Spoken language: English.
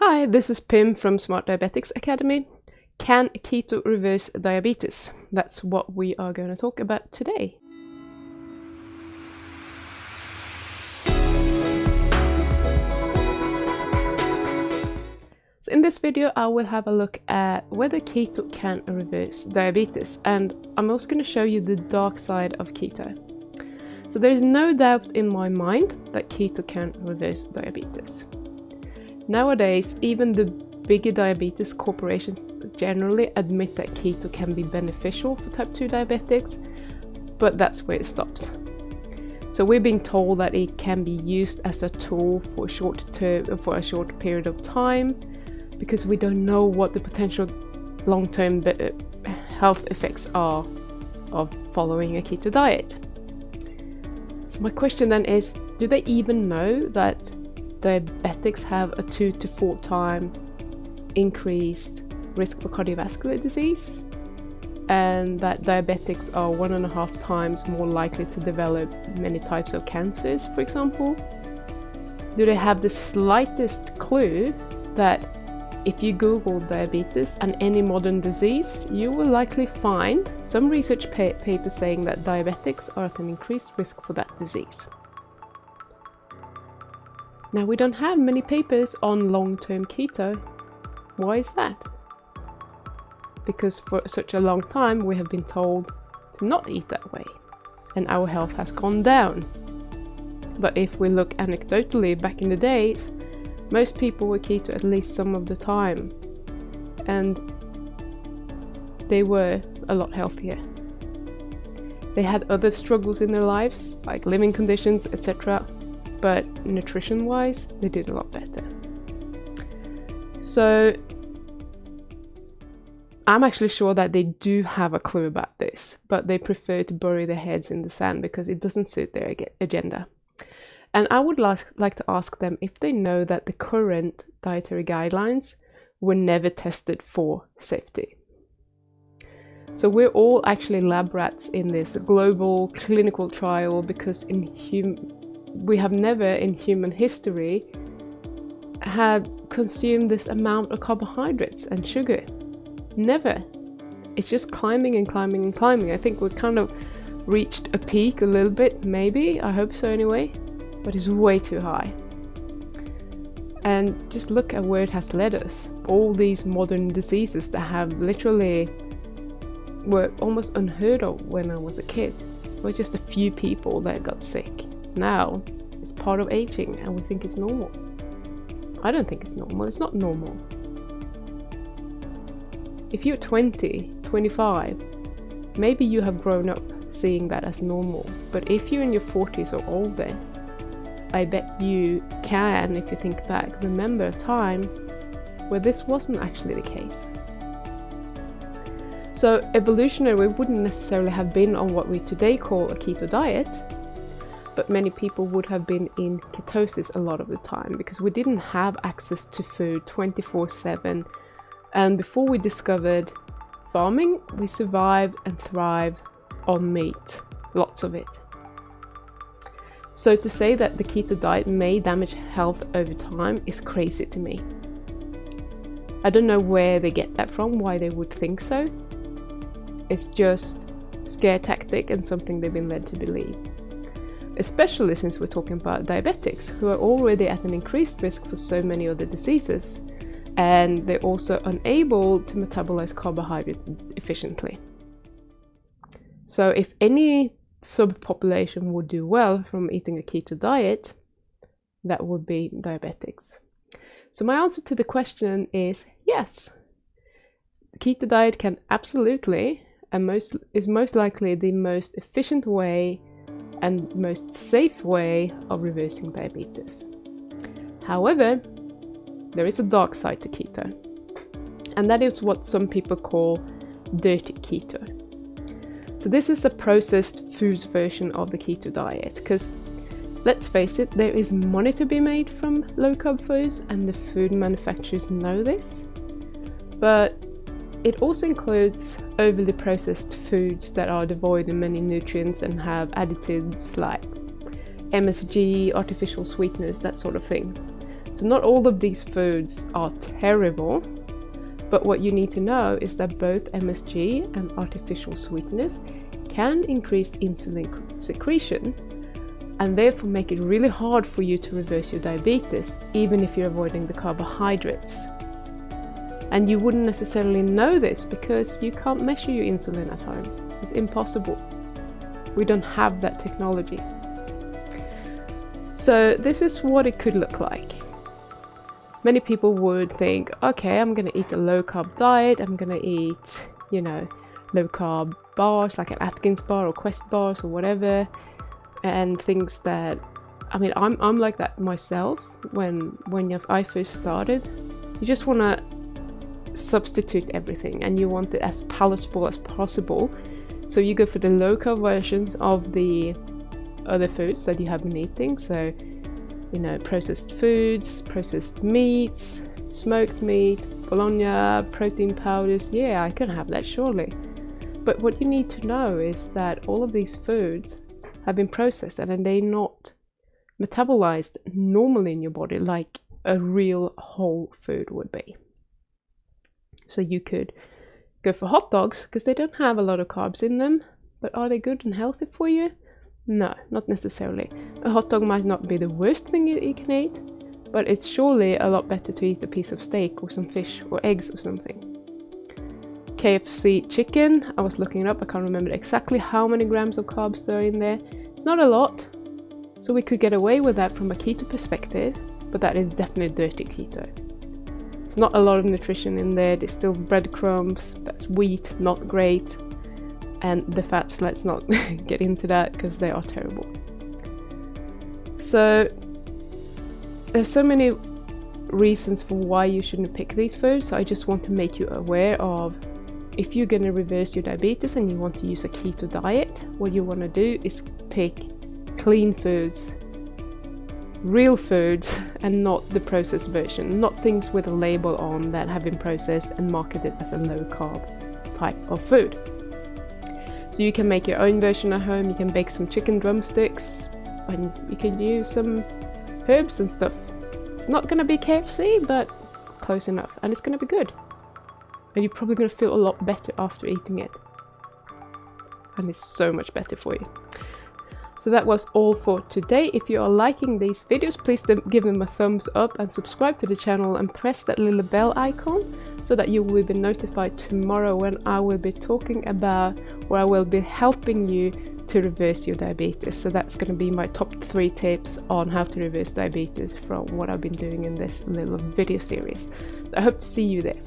Hi, this is Pim from Smart Diabetics Academy. Can keto reverse diabetes? That's what we are going to talk about today. So in this video, I will have a look at whether keto can reverse diabetes, and I'm also going to show you the dark side of keto. So there is no doubt in my mind that keto can reverse diabetes. Nowadays, even the bigger diabetes corporations generally admit that keto can be beneficial for type 2 diabetics, but that's where it stops. So we're being told that it can be used as a tool for a short period of time, because we don't know what the potential long-term health effects are of following a keto diet. So my question then is, do they even know that diabetics have a 2 to 4 times increased risk for cardiovascular disease, and that diabetics are 1.5 times more likely to develop many types of cancers, for example? Do they have the slightest clue that if you Google diabetes and any modern disease, you will likely find some research papers saying that diabetics are at an increased risk for that disease? Now, we don't have many papers on long-term keto. Why is that? Because for such a long time we have been told to not eat that way, and our health has gone down. But if we look anecdotally back in the days, most people were keto at least some of the time, and they were a lot healthier. They had other struggles in their lives, like living conditions, etc., but nutrition-wise, they did a lot better. So I'm actually sure that they do have a clue about this, but they prefer to bury their heads in the sand because it doesn't suit their agenda. And I would like to ask them if they know that the current dietary guidelines were never tested for safety. So we're all actually lab rats in this global clinical trial, because we have never in human history had consumed this amount of carbohydrates and sugar. Never. It's just climbing and climbing and climbing. I think we've kind of reached a peak a little bit, maybe. I hope so anyway. But it's way too high. And just look at where it has led us. All these modern diseases that have literally were almost unheard of when I was a kid. There were just a few people that got sick. Now it's part of aging and we think it's normal. I don't think it's normal. It's not normal. If you're 20, 25, maybe you have grown up seeing that as normal. But if you're in your 40s or older, I bet you can, if you think back, remember a time where this wasn't actually the case. So evolutionarily, we wouldn't necessarily have been on what we today call a keto diet, but many people would have been in ketosis a lot of the time because we didn't have access to food 24/7. And before we discovered farming, we survived and thrived on meat, lots of it. So to say that the keto diet may damage health over time is crazy to me. I don't know where they get that from, why they would think so. It's just scare tactic and something they've been led to believe. Especially since we're talking about diabetics, who are already at an increased risk for so many other diseases, and they're also unable to metabolize carbohydrates efficiently. So if any subpopulation would do well from eating a keto diet, that would be diabetics. So my answer to the question is yes. The keto diet can absolutely, and is most likely the most efficient way and most safe way of reversing diabetes. However, there is a dark side to keto, and that is what some people call dirty keto. So this is a processed foods version of the keto diet, because let's face it, there is money to be made from low carb foods, and the food manufacturers know this, but it also includes overly processed foods that are devoid of many nutrients and have additives like MSG, artificial sweeteners, that sort of thing. So not all of these foods are terrible, but what you need to know is that both MSG and artificial sweeteners can increase insulin secretion and therefore make it really hard for you to reverse your diabetes, even if you're avoiding the carbohydrates. And you wouldn't necessarily know this because you can't measure your insulin at home. It's impossible. We don't have that technology. So this is what it could look like. Many people would think, okay, I'm going to eat a low carb diet. I'm going to eat, low carb bars like an Atkins bar or Quest bars or whatever. And things that, I'm like that myself. When I first started, you just want to substitute everything and you want it as palatable as possible. So you go for the low carb versions of the other foods that you have been eating. So, processed foods, processed meats, smoked meat, bologna, protein powders. Yeah, I can have that surely. But what you need to know is that all of these foods have been processed and they're not metabolized normally in your body like a real whole food would be. So you could go for hot dogs because they don't have a lot of carbs in them, but are they good and healthy for you? No, not necessarily. A hot dog might not be the worst thing you can eat, but it's surely a lot better to eat a piece of steak or some fish or eggs or something. KFC chicken, I was looking it up, I can't remember exactly how many grams of carbs there are in there. It's not a lot, so we could get away with that from a keto perspective, but that is definitely dirty keto. There's not a lot of nutrition in there, there's still breadcrumbs, that's wheat, not great, and the fats, let's not get into that because they are terrible. So there's so many reasons for why you shouldn't pick these foods, so I just want to make you aware of, if you're going to reverse your diabetes and you want to use a keto diet, what you want to do is pick clean foods, real foods, and not the processed version, not things with a label on that have been processed and marketed as a low carb type of food. So you can make your own version at home, you can bake some chicken drumsticks, and you can use some herbs and stuff. It's not going to be KFC, but close enough, and it's going to be good. And you're probably going to feel a lot better after eating it. And it's so much better for you. So that was all for today. If you are liking these videos, please give them a thumbs up and subscribe to the channel and press that little bell icon so that you will be notified tomorrow when I will be talking about, or I will be helping you to reverse your diabetes. So that's going to be my top 3 tips on how to reverse diabetes from what I've been doing in this little video series. I hope to see you there.